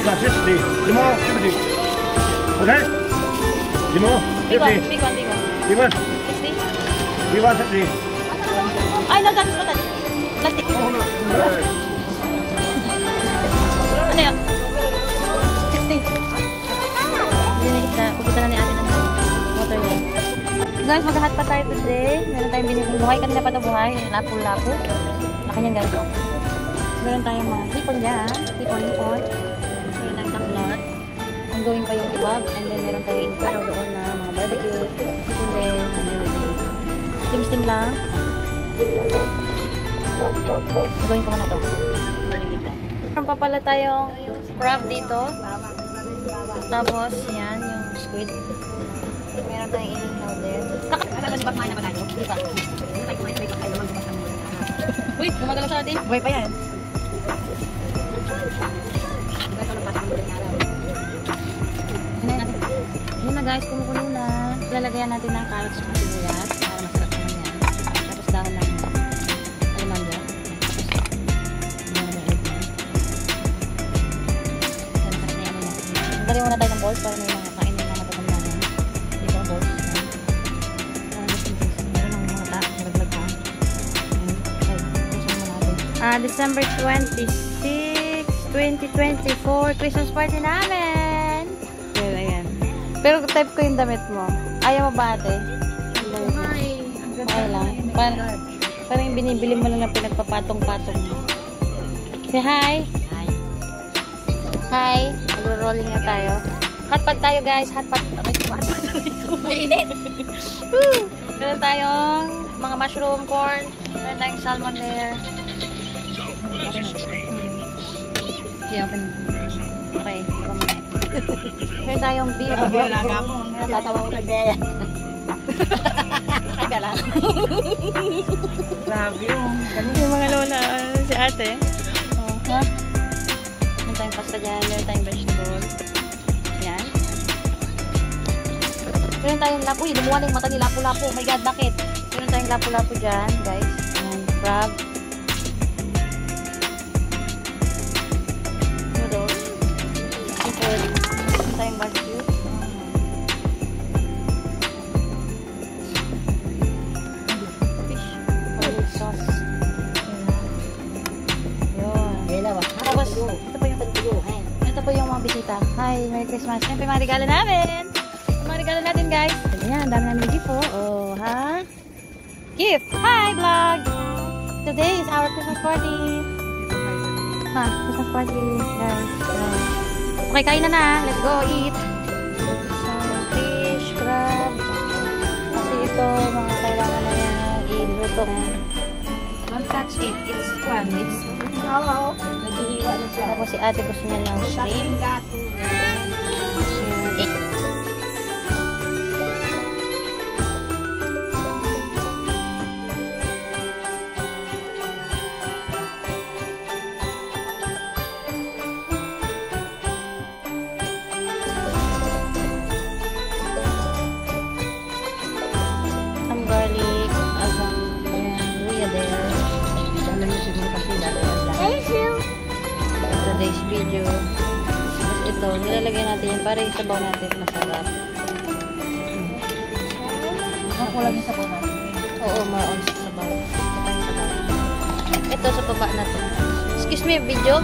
one, 50. Small, 50. Okay? Small, 50. Big one. Big one. 60? Big one, 50. Ay, no, that's not that. Plastic. Ano yan? 60. Pupunta na ni ate ng motor niya. Guys, maghahat pa tayo today. Meron tayong binibing buhay. Kanina pa ito buhay. Lapo-lapo. Laki niyan guys. Meron tayong mga hipon dyan. Hipon. Meron tayong taklot. Ongoing pa yung iwag. And then meron tayong intero doon na mga barbecue. Hipon din. Steam lang. Ongoing pa muna ito. Meron pa pala tayong crab dito. Tapos, yan, yung squid. Meron tayong inihaw din. Ano si Bakmay na ba tayo? Hindi pa. Uy, gumagalaw siya natin. Buhay pa yan. Yun na guys, kumukulo na. Lalagyan natin ng carrots at sibuyas para masarap naman yan. Tapos dahon ng alimanda. Dali muna tayo ng balls para may mga kain na matagandaan. Dito ang balls. Meron ng mga naglag pa. December 26, 2024, Christmas party namin! Well, ayan. Pero type ko yung damit mo. Ayaw mo ba ate? Hi! Okay lang. Parang yung binibili mo lang na pinagpapatong-patong mo. Say hi! Hi! Mag-rolling na tayo. Hotpot tayo guys. Hotpot. Mainit. Meron tayong mga mushroom, corn. Meron tayong salmon there. Okay. Meron tayong beer. Tatawa ko na gaya. Teka lang. Grabe yung. Yung mga lola, si ate. Ha? Meron tayong pasta dyan, meron tayong vegetable. Yan. Meron tayong lapu. Lumuha na yung mata ni lapu-lapu. Oh my god, bakit? Meron tayong lapu-lapu dyan, guys. Ayan, crab. Noodles. Seafood. Meron tayong barbecue. Fish. Garlic sauce. Yun. Tapos, ito po yung mga bisita. Hi, Merry Christmas. Yan po yung mga regalo namin. Yung mga regalo natin, guys. Ayan, dami namin gift po. Oh, ha? Gift! Hi, vlog! Today is our Christmas party. Ha, Christmas party, guys. Okay, kain na. Let's go eat. Fish, crab. Kasi ito, mga kailangan na yan iluto. Don't touch it. It's fun. It's hello. Naghihiwa na siya. Tapos si ate gusto niya ng shrimp. Some garlic, some luya there. Alam mo siguro kasi Today's video. Tapos ito, nilalagyan natin yan para yung sabaw natin masarap. Kulang yung sabaw natin. Oo, maon sa sabaw. Ito sa baba natin. Excuse me, video.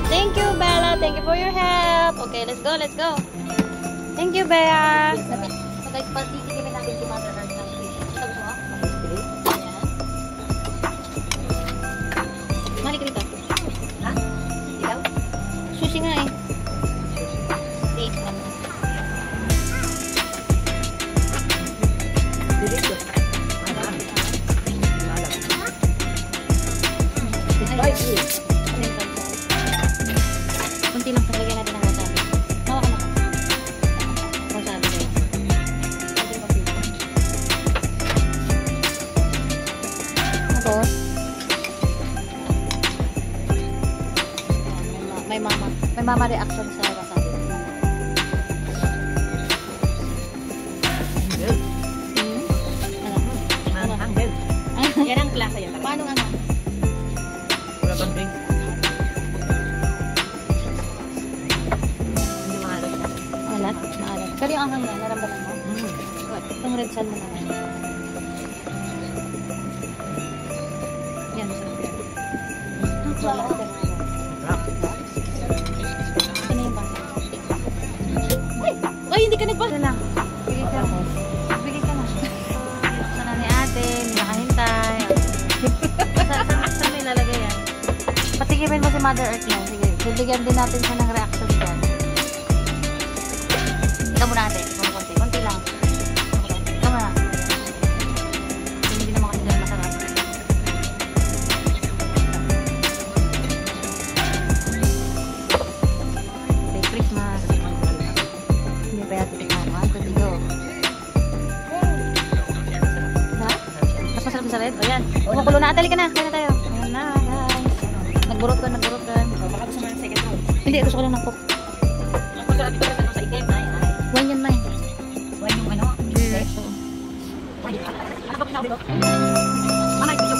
Thank you, Bella. Thank you for your help. Okay, let's go, let's go. Thank you, Bella. So guys, partitigilin natin si Mother Earth ng fish. Ito gusto mo? Mali ka dito. Ha? Ikaw? Sushi nga eh. Steak naman. Dirito. Kunti lang, lagyan natin ng wasabi. Mawa ka na. Wasabi guys. Pero yung anghang niya, naramdaman mo? Itong red sand mo naman. Yan, masarap yan. Wala ka na. Ito na yung basa. Ay, hindi ka nagpa. Ito lang. Bigay ka. Bigay ka na. Sana ni ate, hindi nakahintay. Saan may lalagay yan? Patikimin mo si Mother Earth yan. Sige, bibigyan din natin siya ng reaction dyan. Ikaw muna ate. Konti. Konti lang. Ikaw muna. Hindi naman kasi dyan masarap. Merry Christmas. Hindi pa natin tignan. 1, 2, 3, go. Ha? Mas masarap sa red? O yan. Kumukulo na. Atali ka na. Kaya na tayo. Ayan na guys. Nagburot ka. Baka gusto mo ng second round. Hindi, gusto ko lang ng cook. Ako sa ating tulad sa itim. Wine yan, May. Wine yung ano? Yes. Wine. Ano ba pinabi ko? Manay, video.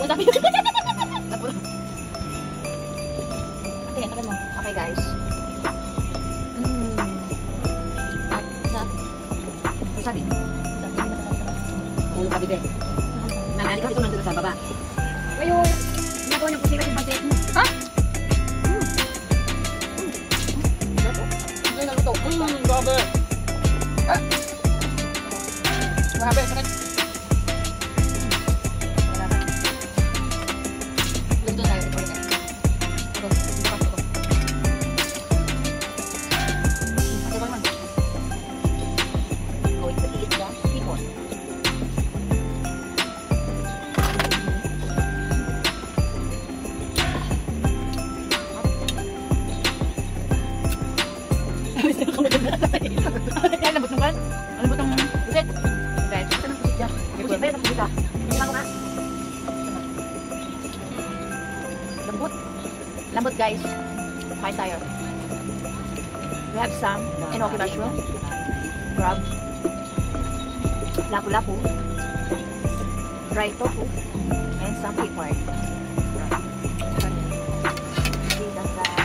Sabi ko. Okay, tagal mo. Okay, guys. At sa... Sabi. Sabi mo Ulo ka, bibe. Nangali ka ito nandun sa baba. Ayun. Ginagawa niyo po sila yung pansit. Ha? Hindi na luto. Grabe. Grabe, sakit. Luto tayo. Ito. Bukas ako. Ito ba naman? Going to eat the people. Ay, lambot ng ban? Lambot ng pusit? Guys, ito ng pusit dyan. Pusit ba yun ang pusit ah? Hindi ko nga. Lambot. Lambot, guys. Kain tayo. We have some enoki mushroom, crab, lapu-lapu, dry tofu, and some pepper. See the guys.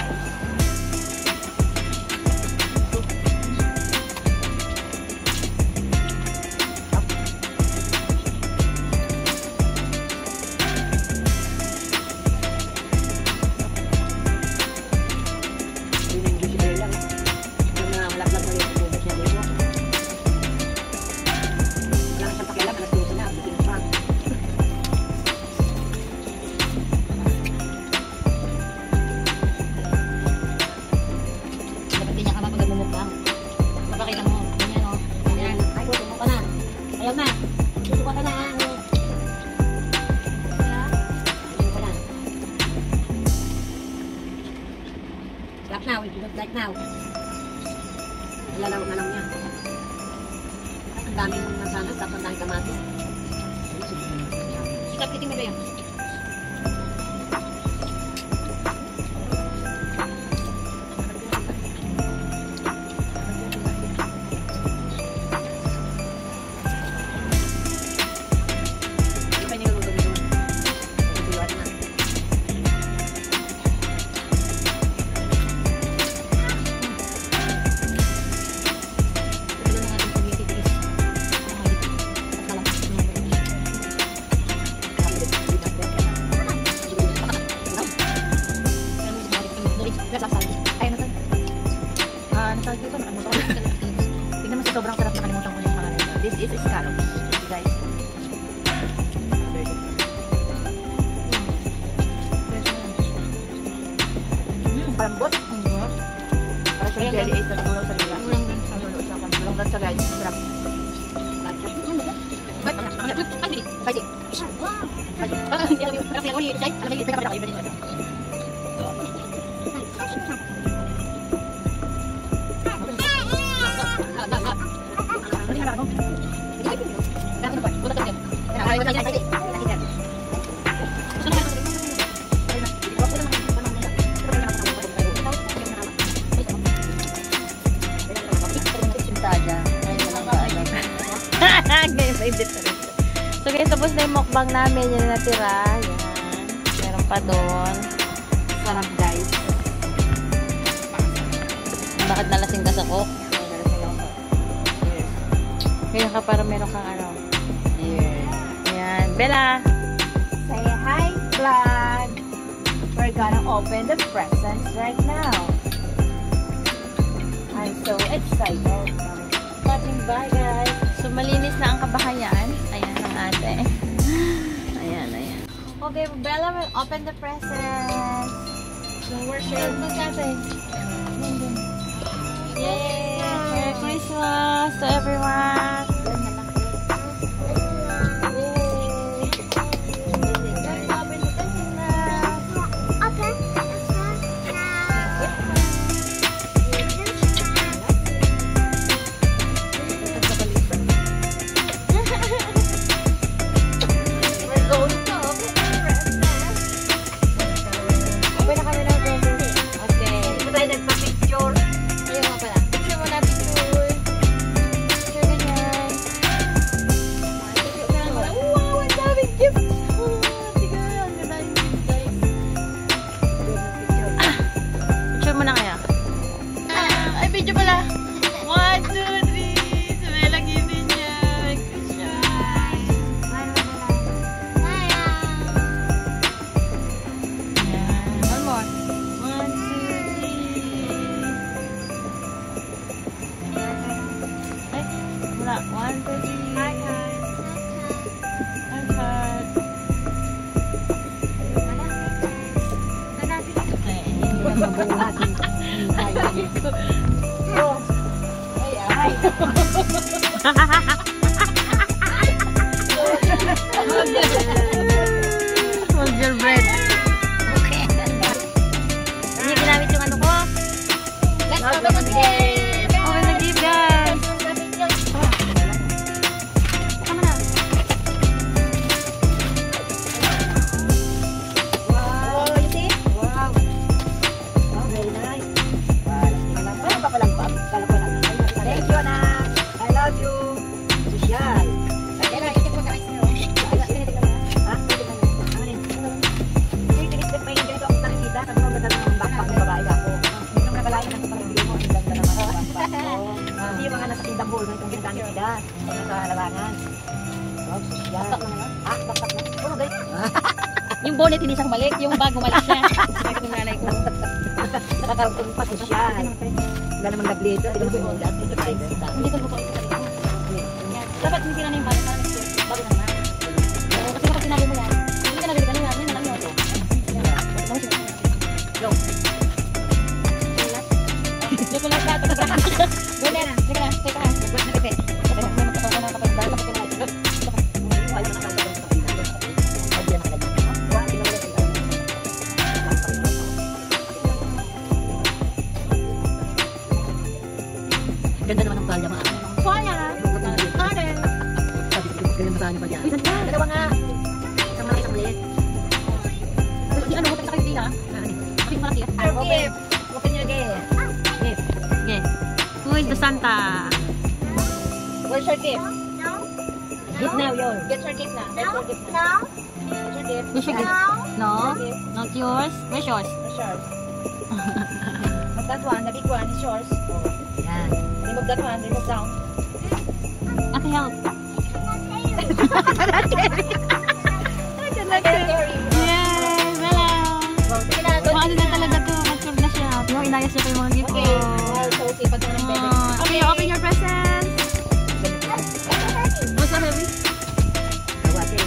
Dapat din niya ka mapag-mumukbang. Mapakita mo. Ganyan o. Ganyan. Ay, tumo ka na. Ayaw na. Tutuwa ka na. Tutuwa ka na. Stop now. If you don't like now. Ilalaro na lang niya. Ang daming nasanas. Tapos ang daming kamatis. Stop eating mo ba yan? Hindi pa niluluto nito. Tutuwa na. Ito lang natin pumititis. At dalam. Ay, ano to? Ano tawag dito? Ano tawag dito? Tignan mo sa sobrang sarap, nakalimutan ko na yung pangalan niya. This is scallops, guys. Palambot. Para sa jelly ay sa dulo sa nila. Sa dulo sa kan. Dulo sa guys. Sarap. Ngayon pa edit na rin. So guys, tapos na yung mukbang namin. Yun na natira. Yan. Meron pa doon. Sarap, guys. Bakit nalasing ka sa cook? Ngayon ka para meron kang ano. Yan. Bella! Say hi, vlog. We're gonna open the presents right now. I'm so excited. Ating bye guys. So malinis na ang kabahayan. Ayan ang ate. Ayan, ayan. Okay, Bella will open the presents. So we're sharing this ate. Yay! Merry Christmas to everyone! Ayun nga pala. Picture mo na, picture. Picture ganyan. mabuhat. Oh. Ay. Soldier bread. Okay. Hindi ginamit yung ano ko. Let's open the gift. Open the gift, guys. Tama na. Wow, you see? Wow. Wow, very nice. Wow, papalampag. Thank you, anak. I love you. Social. Kaya na, mo na rice nyo. Ha? May ganito akong nakikita. Kasi maganda ng backpack ng babae ako. Hindi nung nakalain ng kapag-ibig mo. Ang ganda naman ang backpack ko. Hindi yung mga nasa tindang bowl. Itong ginagamit nila. Sa larangan. Wow, social. Backpack na naman? Ha? Backpack na? Oo, guys. Yung bonnet hindi siya kumalik, yung bag bumalik siya. Sabi ko ng nanay ko. Nakakarapon pa social. Wala namang lablito. Hindi ko yung dati. Hindi ko buko ito sa dapat hindi na yung bag para bago na na. Kasi kapag sinabi mo yan, hindi ka nagalitan yan, yun na lang yun. Go. Joke lang siya. Go na. Sige na. Take ka. Nagbuhat na pepe. Kapag may magkakawa na kapag dahil kapag kinalain. Ganda naman ang talya mga. Soya. Ate. Ganyan masahan pa dyan. Uy, ganda. Dalawa nga. Isang malaki, isang maliit. Di ano, huwag kayo dito ha. Kapit malaki. Okay. Open your gift. Gift. Okay. Who is the Santa? Where's your gift? Gift now, yours. Get your gift na. Get your gift now. Get your gift. Where's your gift? No? Not yours? Where's yours? Where's yours? But that one, the big one, is yours. Yan. Remove that one, remove down. Ate, help. Sorry. Yay! Hello! Sige na, go. Maano na talaga to. Mature na siya. Pero inayos niya pa yung mga gift ko. Okay. Wow, so okay. Pag naman ang pwede. Okay, open your presents. What's so heavy? Awate.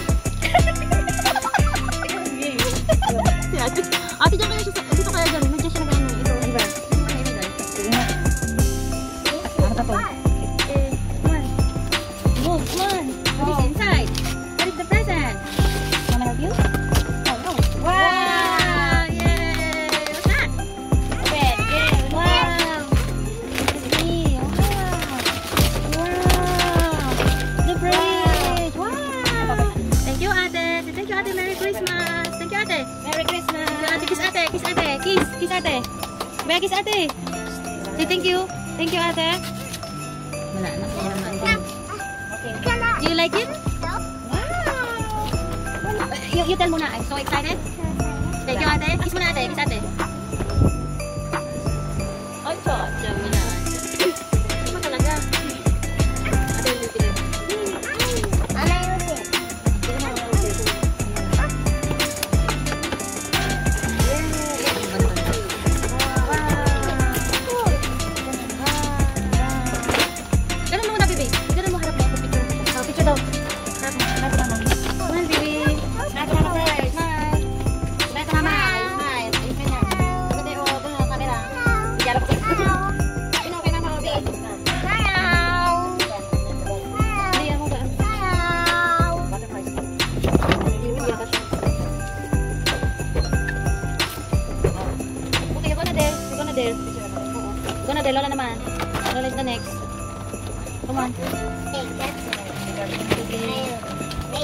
Si ate. Ate, dyan kaya siya. Dito kaya dyan. Medyo siya nag-ano. Ito. Ano ba? Sige nga. Ano pa to? Come on. What is inside? What is the present? Wanna help you? Oh, no. Wow! Yay! What's that? Open. Yeah. Wow! This is me. Wow! Wow! The bridge! Wow! Thank you, ate. Thank you, ate. Merry Christmas. Thank you, ate. Merry Christmas. Ate, kiss ate. Kiss ate. Kiss. Kiss ate. May kiss ate. Say thank you. Thank you, ate. Wala na. Wala na. Okay. Do you like it? Wow! You tell muna. I'm so excited. Thank you, ate. Kiss muna, ate. Kiss ate. Ay, chodja mo na. Ano ba talaga? Ate, yung bibili. Ano yung gift? Sige na, yung gift. Ganun mo muna, baby. Ganun mo, harap mo. Picture mo. Oh, picture daw. Harap mo. Harap mo. Smile, baby. Smile ka naman first. Smile. Smile ka naman. Smile. Ayun ka na. Pagkatay mo, doon ang camera. Igyarap ko. Okay na, mga babe. Hindi, ano ba? Butterflies. Okay, go na there. Go na there. Go na there. Lola naman. Lola is the next. Come on.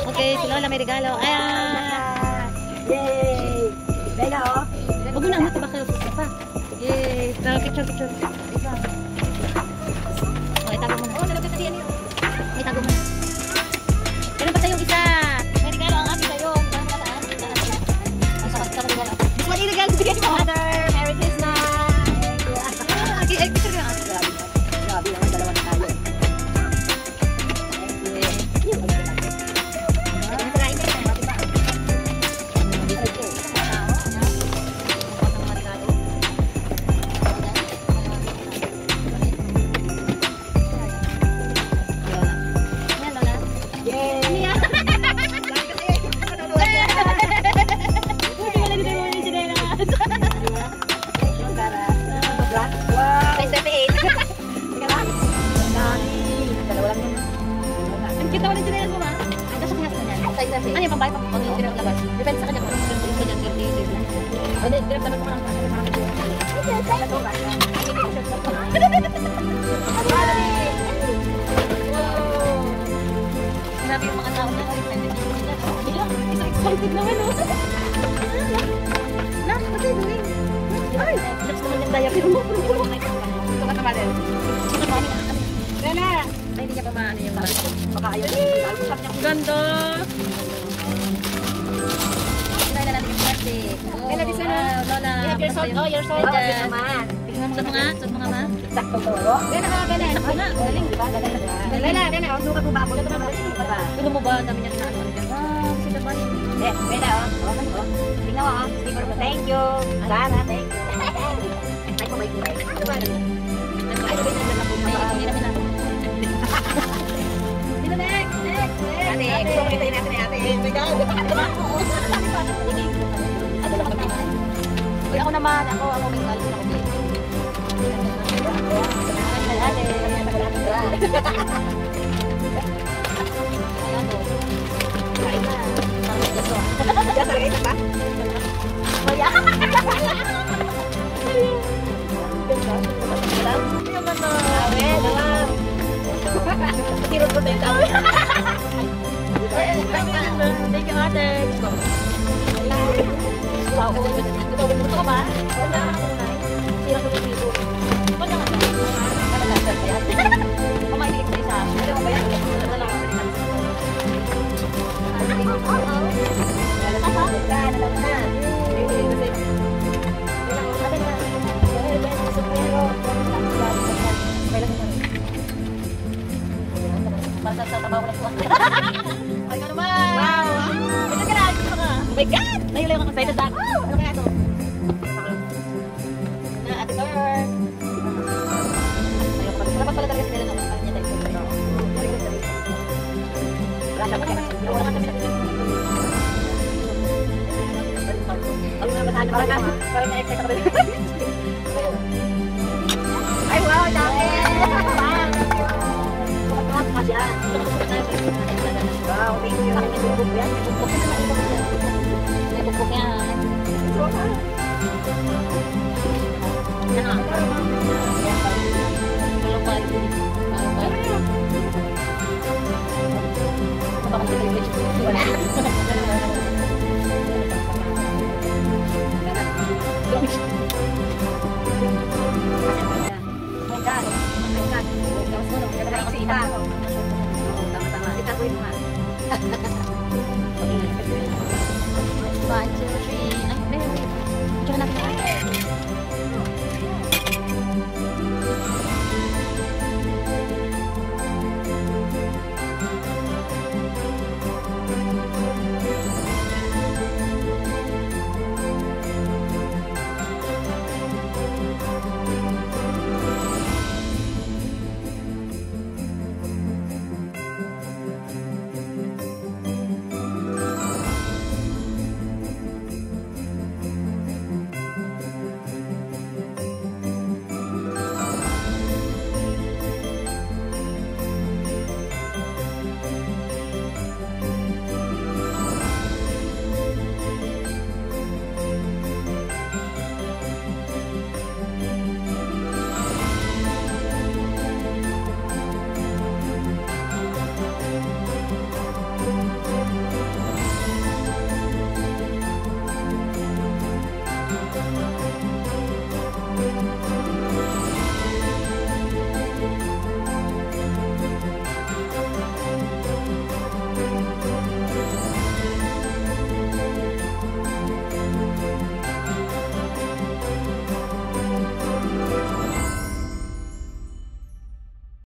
Okay, si Lola may regalo. Ayan! Yay! Bella, oh. Huwag mo na, ano ba kayo? Pa. Yay! Picture, picture. Okay, tago mo na. Oh, nalagay sa diyan yun. May tago mo na. Meron pa tayong isa. May regalo ang akin sa'yo. Saan ka saan? Saan regalo? Gusto mo i-regalo? Bigyan mo. Mother, Merry Christmas! Okay, ay, picture nga. Grabe naman, dalawa na tayo. Ano yung pambayad pang direct labas? Depende sa kanya kung ano yung kanyang direct. Hindi, direct naman ko lang. Sinabi yung mga tao na excited naman, oh. Nak, pati doing. Ay, next naman yung diaper mo. Ito ka naman din. Sino ba niya? Rena! Ay, hindi niya pa maano yung mga. Baka ayaw niya. Ganda! Sinay na natin yung plastic. Rena, di sana. Lola. You're so naman. Sot mo nga? Sot mo nga, ma? Sakto to. Rena, ganun. Sakto nga. Galing, di ba? Rena, sukat mo ba ako? Tulo mo ba? Ang dami niya sinaano. Sino ba niya? Rena, tingnan mo, sticker mo. Thank you. Sana, thank you. Ay, kumay-kumay. Ano ba? Ay, hindi namin natin. Sino next? Ate, gusto mo kita natin ni ate. Uy, ako naman. Ako mingal. Ako Thank you, ate. Wow, gusto ka ba? Wala ako na. Sira ko yung dito. Wala ka na. Kumainit sa isa. Ano ba yan? Wala lang ako. Ay, ka naman! Wow! Ito ka na! Gusto ka! Oh my God! Nahilaw ako excited ako! Ano kaya ito? Na, ate girl! Dapat pala talaga sila ng kanya tayo. Wala siya pa kaya. Wala ka kami. Ang mga mataan na parang na-excite ako. Ay, wow! Dami! Wow, thank you. May bubok yan. May bubok yan. Ano? Walang balik. Wala.